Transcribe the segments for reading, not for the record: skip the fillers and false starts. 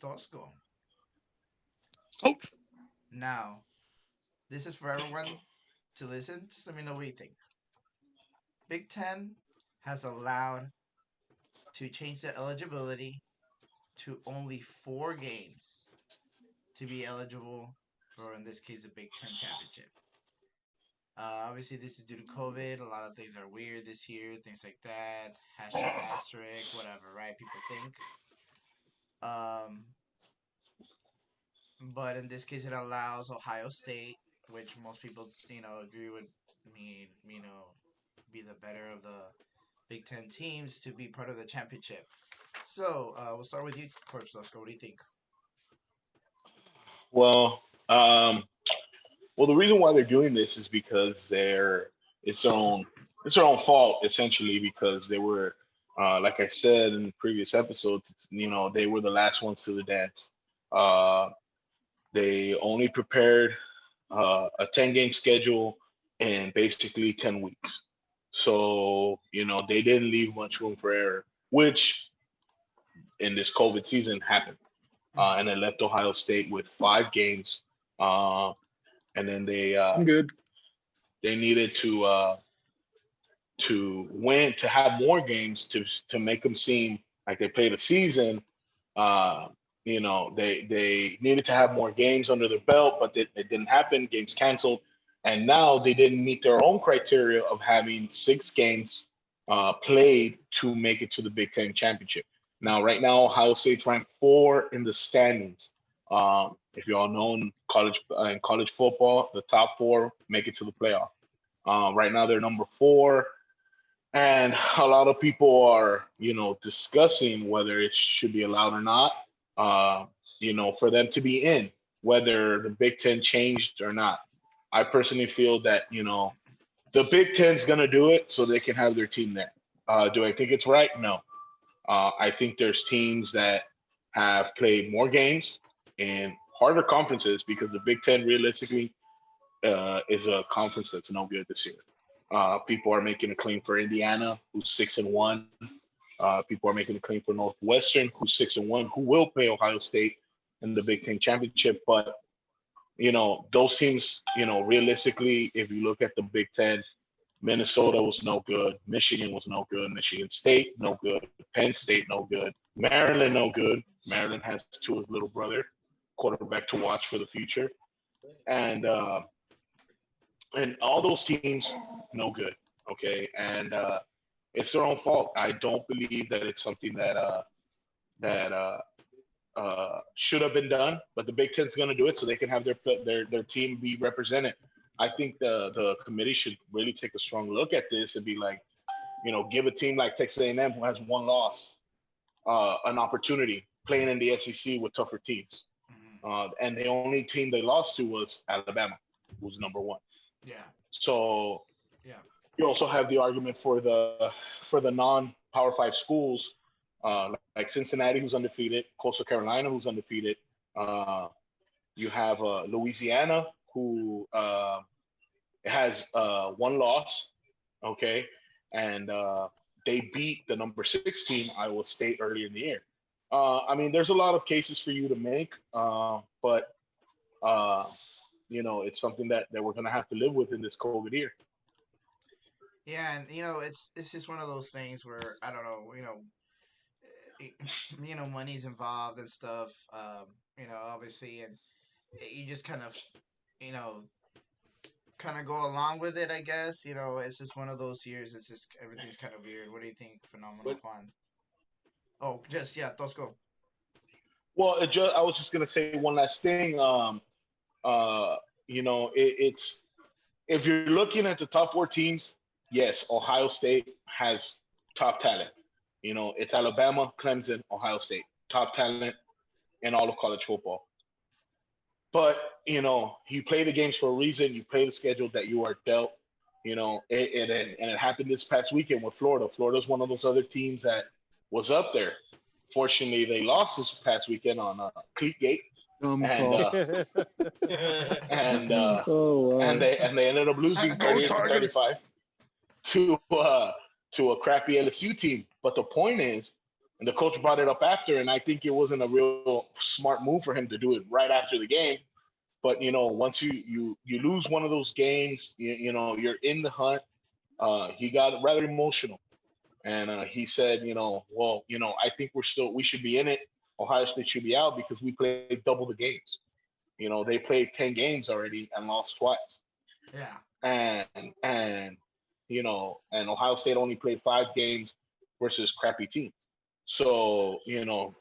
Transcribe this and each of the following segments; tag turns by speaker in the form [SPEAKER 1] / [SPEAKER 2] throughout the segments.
[SPEAKER 1] Tosco.
[SPEAKER 2] Coach.
[SPEAKER 1] Now, this is for everyone to listen. Just let me know what you think. Big Ten has allowed to change the eligibility to only 4 games to be eligible for, in this case, the Big Ten championship. Obviously, this is due to COVID. A lot of things are weird this year, things like that. Hashtag asterisk, whatever, right? People think. Um, but in this case, it allows Ohio State, which most people, agree would mean, be the better of the Big Ten teams to be part of the championship. So we'll start with you, Coach Lesko. What do you think?
[SPEAKER 3] Well, um, well, the reason why they're doing this is because it's their own it's their own fault essentially because they were, like I said in previous episodes, they were the last ones to the dance. Uh, they only prepared a 10 game schedule in basically 10 weeks, so they didn't leave much room for error, which in this COVID season happened,
[SPEAKER 1] Mm-hmm.
[SPEAKER 3] and it left Ohio State with 5 games. Uh, and then
[SPEAKER 2] I'm good.
[SPEAKER 3] they needed to win to have more games to make them seem like they played a season. Uh, they needed to have more games under their belt, but it didn't happen. Games canceled, and now they didn't meet their own criteria of having 6 games played to make it to the Big Ten championship. Now, right now, Ohio State's ranked 4 in the standings. If you all know in college football, the top 4 make it to the playoff. Right now, they're number 4, and a lot of people are discussing whether it should be allowed or not. Uh, for them to be in, whether the Big Ten changed or not. I personally feel that the Big Ten's gonna do it so they can have their team there. Do I think it's right? No. I think there's teams that have played more games in harder conferences because the Big Ten realistically is a conference that's no good this year. People are making a claim for Indiana, who's 6-1. People are making a claim for Northwestern, who's 6-1, who will play Ohio State in the Big Ten championship. But those teams, realistically, if you look at the Big Ten, Minnesota was no good, Michigan was no good, Michigan State no good, Penn State no good, Maryland no good. Maryland has Tua's little brother, quarterback to watch for the future, and all those teams no good. Okay, and it's their own fault. I don't believe that it's something that should have been done, but the Big Ten's going to do it so they can have their team be represented. I think the committee should really take a strong look at this and be like, give a team like Texas A&M who has one loss an opportunity playing in the SEC with tougher teams.
[SPEAKER 1] Mm-hmm.
[SPEAKER 3] And the only team they lost to was Alabama, who's number 1.
[SPEAKER 1] Yeah,
[SPEAKER 3] So
[SPEAKER 1] yeah,
[SPEAKER 3] you also have the argument for the non-Power 5 schools, like Cincinnati, who's undefeated, Coastal Carolina, who's undefeated. Uh, you have Louisiana, who has one loss, okay, and they beat the number 6 team, Iowa State, earlier in the year. I mean, there's a lot of cases for you to make, but uh, it's something that we're gonna have to live with in this COVID year.
[SPEAKER 1] yeah. And it's just one of those things where I don't know. Money's involved and stuff. Obviously, and you just you know, kind of go along with it. I guess it's just one of those years. It's just everything's kind of weird. What do you think, Phenomenal
[SPEAKER 2] But
[SPEAKER 1] Juan? Oh, just yeah, Tosco.
[SPEAKER 3] Well, I was just gonna say one last thing. Uh, it's if you're looking at the top 4 teams, yes, Ohio State has top talent. It's Alabama, Clemson, Ohio State, top talent in all of college football. But you play the games for a reason. You play the schedule that you are dealt. And it happened this past weekend with Florida. Florida's one of those other teams that was up there. Fortunately, they lost this past weekend on Cleat Gate,
[SPEAKER 2] dumb
[SPEAKER 3] and
[SPEAKER 2] call.
[SPEAKER 3] and
[SPEAKER 2] Oh
[SPEAKER 3] and
[SPEAKER 2] wow.
[SPEAKER 3] they ended up losing
[SPEAKER 2] Go
[SPEAKER 3] 38 to
[SPEAKER 2] Tigers.
[SPEAKER 3] 35 to to a crappy LSU team. But the point is, And the coach brought it up after, and I think it wasn't a real smart move for him to do it right after the game. But once you lose one of those games, you're in the hunt. He got rather emotional, and he said, well, I think we should be in it. Ohio State should be out because we played double the games. They played 10 games already and lost twice,
[SPEAKER 1] Yeah.
[SPEAKER 3] and and Ohio State only played 5 games versus crappy teams. So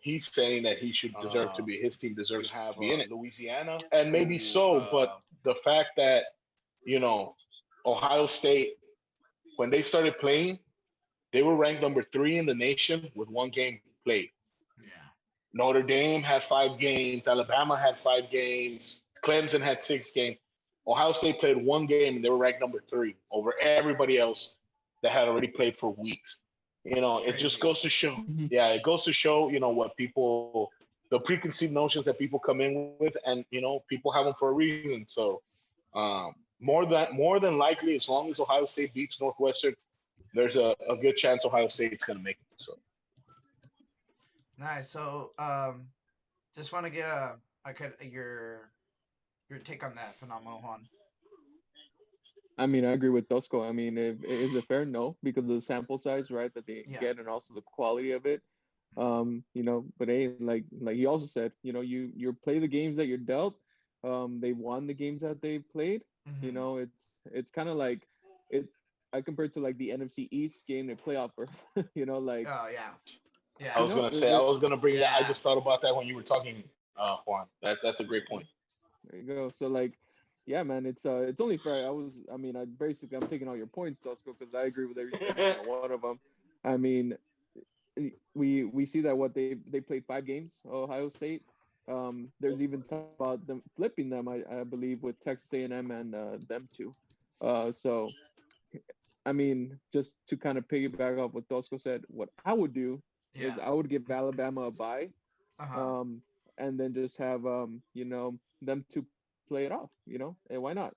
[SPEAKER 3] he's saying that he should deserve to be his team
[SPEAKER 1] You
[SPEAKER 3] deserves to
[SPEAKER 1] have
[SPEAKER 3] be in it,
[SPEAKER 1] Louisiana,
[SPEAKER 3] and maybe
[SPEAKER 1] who
[SPEAKER 3] so. But the fact that you know Ohio State, when they started playing, they were ranked number 3 in the nation with 1 game played.
[SPEAKER 1] yeah.
[SPEAKER 3] Notre Dame had 5 games. Alabama had 5 games. Clemson had 6 games. Ohio State played 1 game and they were ranked number 3 over everybody else that had already played for weeks.
[SPEAKER 1] It's
[SPEAKER 3] It just
[SPEAKER 1] crazy.
[SPEAKER 3] goes to show.
[SPEAKER 2] Mhm.
[SPEAKER 3] Yeah, it goes to show. What people, the preconceived notions that people come in with, and people have them for a reason. So, more than likely, as long as Ohio State beats Northwestern, there's a good chance Ohio State's going to make it. So.
[SPEAKER 1] Nice. So, just want to get your take on that phenomenal one.
[SPEAKER 2] I mean, I agree with Tosco. I mean, is it fair? No, because of the sample size, right, that they
[SPEAKER 1] Yeah.
[SPEAKER 2] get, and also the quality of it. But hey, like he also said, you play the games that you're dealt. They won the games that they played.
[SPEAKER 1] Mm-hmm.
[SPEAKER 2] It's kind of like it's I compare it to like the NFC East game they playoff first. Like
[SPEAKER 1] Oh yeah.
[SPEAKER 3] I
[SPEAKER 1] Yeah.
[SPEAKER 3] was gonna say I
[SPEAKER 2] it,
[SPEAKER 3] was gonna bring that. I
[SPEAKER 1] Yeah.
[SPEAKER 3] just thought about that when you were talking, Juan. That's a great point.
[SPEAKER 2] there you go. So like, yeah, man, it's only fair. I mean, I'm taking all your points, Tosco, because I agree with every single one of them. I mean, we see that what they played 5 games, Ohio State. There's even talk about them flipping them, I believe, with Texas A&M and them too. So I mean, just to kind of piggyback off what Tosco said, what I would do is
[SPEAKER 1] Yeah.
[SPEAKER 2] I would give Alabama a bye,
[SPEAKER 1] Uh huh.
[SPEAKER 2] um, and then just have them to play it off, and why not?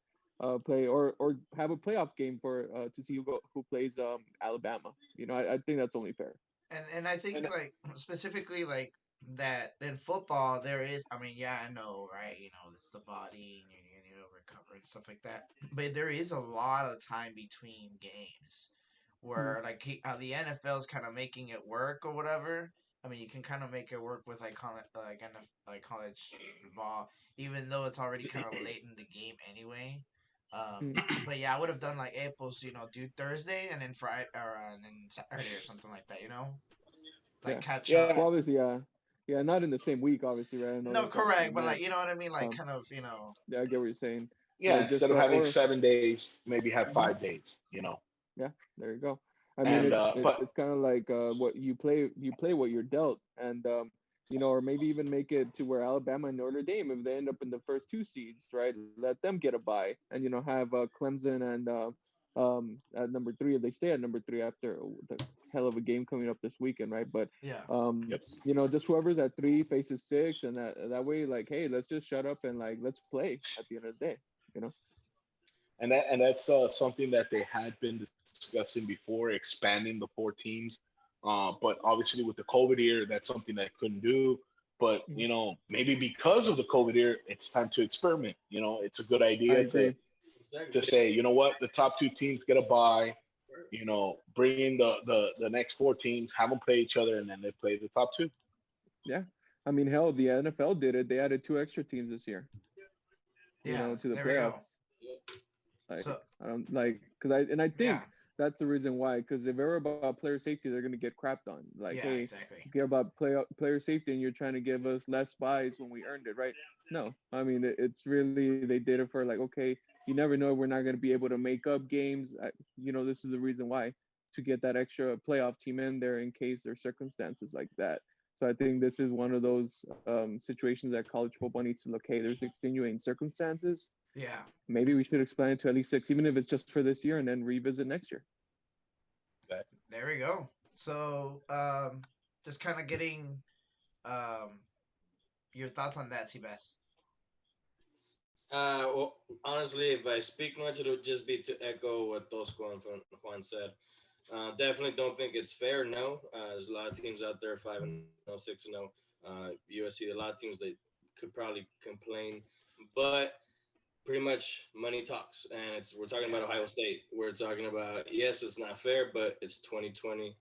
[SPEAKER 2] Play or have a playoff game for to see who plays Alabama. I think that's only fair.
[SPEAKER 1] And I think like specifically like that in football there is. I mean, yeah, I know, right? It's the body and you need to recover and stuff like that. But there is a lot of time between games
[SPEAKER 2] Mhm.
[SPEAKER 1] where like the NFL is kind of making it work or whatever. I mean, you can kind of make it work with like college ball, even though it's already kind of late in the game anyway.
[SPEAKER 2] Mhm.
[SPEAKER 1] But yeah, I would have done like April's, do Thursday and then Friday or and then Saturday or something like that. Like
[SPEAKER 2] Yeah.
[SPEAKER 1] catch
[SPEAKER 3] Yeah,
[SPEAKER 1] up.
[SPEAKER 2] Well, obviously, yeah, not in the same week, obviously, right? I know
[SPEAKER 1] No,
[SPEAKER 2] that's obviously the
[SPEAKER 1] correct, but
[SPEAKER 2] math.
[SPEAKER 1] like you know what I mean. Like
[SPEAKER 2] Um,
[SPEAKER 1] kind of,
[SPEAKER 2] yeah, I get what you're saying.
[SPEAKER 3] yeah.
[SPEAKER 2] Like
[SPEAKER 3] Instead
[SPEAKER 2] just
[SPEAKER 3] of having
[SPEAKER 2] or
[SPEAKER 3] 7 days, maybe have
[SPEAKER 2] mhm,
[SPEAKER 3] 5 days.
[SPEAKER 2] yeah, there you go. I mean,
[SPEAKER 3] And
[SPEAKER 2] it's kind of like what you play what you're dealt, and or maybe even make it to where Alabama and Notre Dame, if they end up in the first 2 seeds, right, let them get a bye, and have Clemson and at number 3 if they stay at number 3 after the hell of a game coming up this weekend, right? But
[SPEAKER 1] yeah,
[SPEAKER 3] yep.
[SPEAKER 2] just whoever's at 3 faces 6, and that way, like, hey, let's just shut up and like let's play at the end of the day, you know.
[SPEAKER 3] And that's something that they had been discussing before, expanding the 4 teams. But obviously, with the COVID year, that's something that couldn't do. But
[SPEAKER 2] Mhm.
[SPEAKER 3] maybe because of the COVID year, it's time to experiment. It's a good
[SPEAKER 2] I
[SPEAKER 3] idea to
[SPEAKER 2] agree.
[SPEAKER 3] to say, what, the top 2 teams get a bye. Bring in the next 4 teams, have them play each other, and then they play the top 2.
[SPEAKER 2] Yeah. I mean, hell, the NFL did it. They added 2 extra teams this year,
[SPEAKER 1] yeah.
[SPEAKER 2] to the
[SPEAKER 1] There we go.
[SPEAKER 2] playoffs. Like,
[SPEAKER 1] So
[SPEAKER 2] I don't like because I
[SPEAKER 1] yeah,
[SPEAKER 2] think that's the reason why. Because if ever about player safety, they're gonna get crapped on. Like,
[SPEAKER 1] yeah,
[SPEAKER 2] hey,
[SPEAKER 1] exactly.
[SPEAKER 2] you care about player safety, and you're trying to give us less buys when we earned it, right? No, I mean it's really they did it for like, okay, you never know, we're not gonna be able to make up games. This is the reason why, to get that extra playoff team in there in case there's circumstances like that. So I think this is one of those situations that college football needs to look. Hey, there's extenuating circumstances.
[SPEAKER 1] Yeah,
[SPEAKER 2] Maybe we should expand it to at least 6, even if it's just for this year, and then revisit next year.
[SPEAKER 1] there we go. So just kind of getting um your thoughts on that, Seabass.
[SPEAKER 4] Well, honestly, if I speak much, it would just be to echo what Tosco and Juan said. Definitely don't think it's fair. No, there's a lot of teams out there 5-0, 6-0. USC, a lot of teams that could probably complain, but pretty much money talks, and we're talking about Ohio State. We're talking about, yes, it's not fair, but it's 2020.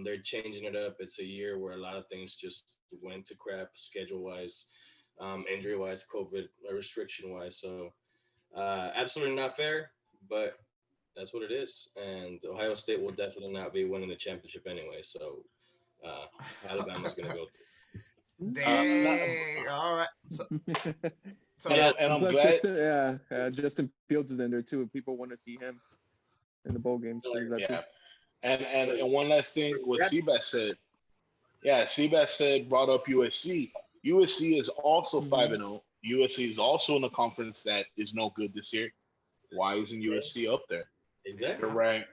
[SPEAKER 4] They're changing it up. It's a year where a lot of things just went to crap, schedule wise, injury wise, COVID restriction wise. So absolutely not fair, but that's what it is. And Ohio State will definitely not be winning the championship anyway. So uh, Alabama's going to go through.
[SPEAKER 3] Not,
[SPEAKER 1] Dang. All right. So
[SPEAKER 3] and,
[SPEAKER 1] that,
[SPEAKER 3] and I'm
[SPEAKER 2] Plus,
[SPEAKER 3] glad.
[SPEAKER 2] Justin Fields is in there too. People want to see him in the bowl games. So exactly.
[SPEAKER 3] Yeah, and one last thing, what Seabass said. Yeah, Seabass said brought up USC. USC is also 5-0. USC is also in a conference that is no good this year. Why isn't USC up there?
[SPEAKER 4] Exactly.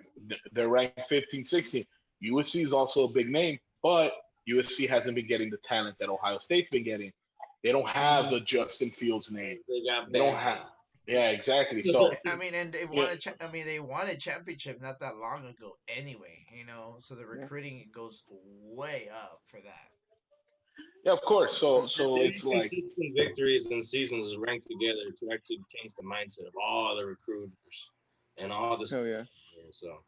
[SPEAKER 3] They're ranked 15, 16. USC is also a big name, but USC hasn't been getting the talent that Ohio State's been getting. They don't have the Justin Fields name. They don't have. Yeah, exactly. So
[SPEAKER 1] I mean, and they won they won a championship not that long ago anyway, so the recruiting goes way up for that.
[SPEAKER 3] yeah, of course. So it's like
[SPEAKER 4] consistent victories and seasons ranked together to actually change the mindset of all the recruiters and all the
[SPEAKER 2] Oh yeah.
[SPEAKER 4] So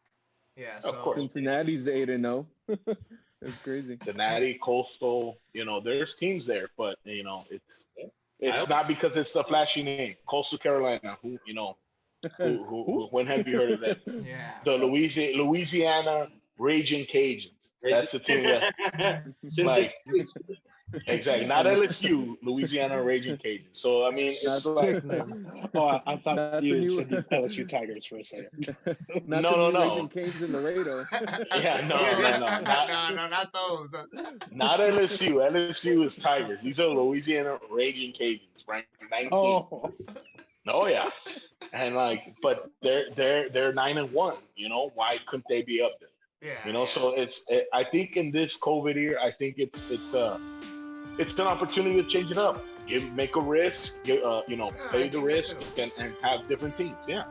[SPEAKER 1] Yeah,
[SPEAKER 3] of course.
[SPEAKER 2] Cincinnati's 8-0. It's crazy.
[SPEAKER 3] Cincinnati, Coastal, there's teams there, but it's not because it's the flashy name. Coastal Carolina, who when have you heard of that?
[SPEAKER 1] Yeah.
[SPEAKER 3] The Louisiana Raging Cajuns. That's the team that like exactly. Not LSU, Louisiana Raging Cajuns. So I mean, it's
[SPEAKER 2] Sick
[SPEAKER 3] like
[SPEAKER 5] I thought you said the LSU Tigers for a second.
[SPEAKER 3] no.
[SPEAKER 2] Raging Canes in Laredo.
[SPEAKER 3] Yeah, no,
[SPEAKER 1] not those.
[SPEAKER 3] not LSU. LSU is Tigers. These are Louisiana Raging Cajuns, ranked 19. Oh yeah, and but they're 9-1. Why couldn't they be up there?
[SPEAKER 1] Yeah.
[SPEAKER 3] So I think in this COVID year, I think it's an opportunity to change it up. Make a risk, pay the risk and have different teams. Yeah.